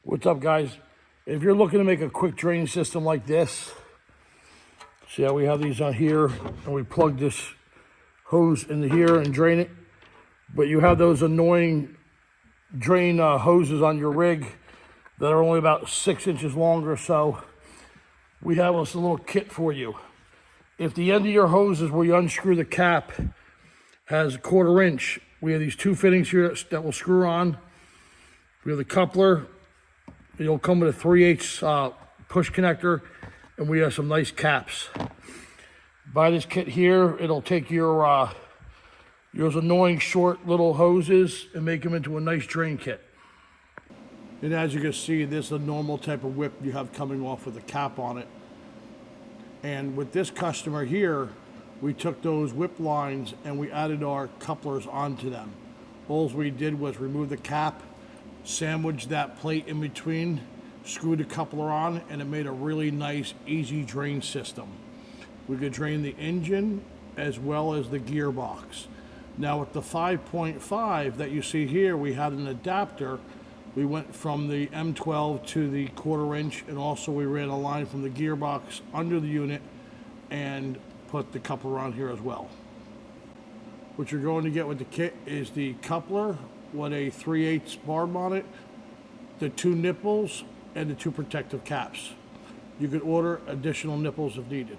What's up, guys? If you're looking to make a quick drain system like this, see how we have these on here, and we plug this hose into here and drain it, but you have those annoying drain hoses on your rig that are only about 6 inches long or so. We have us a little kit for you. If the end of your hoses where you unscrew the cap has a 1/4 inch, we have these two fittings here that will screw on. We have the coupler. It'll come with a 3/8 push connector, and we have some nice caps. Buy this kit here. It'll take your those annoying short little hoses and make them into a nice drain kit. And as you can see, this is a normal type of whip you have coming off with a cap on it. And with this customer here, we took those whip lines and we added our couplers onto them. All we did was remove the cap, sandwich that plate in between, screw the coupler on, and it made a really nice, easy drain system. We could drain the engine as well as the gearbox. Now with the 5.5 that you see here, we had an adapter. We went from the M12 to the 1/4 inch, and also we ran a line from the gearbox under the unit and put the coupler on here as well. What you're going to get with the kit is the coupler with a 3/8 barb on it, the 2 nipples, and the 2 protective caps. You could order additional nipples if needed.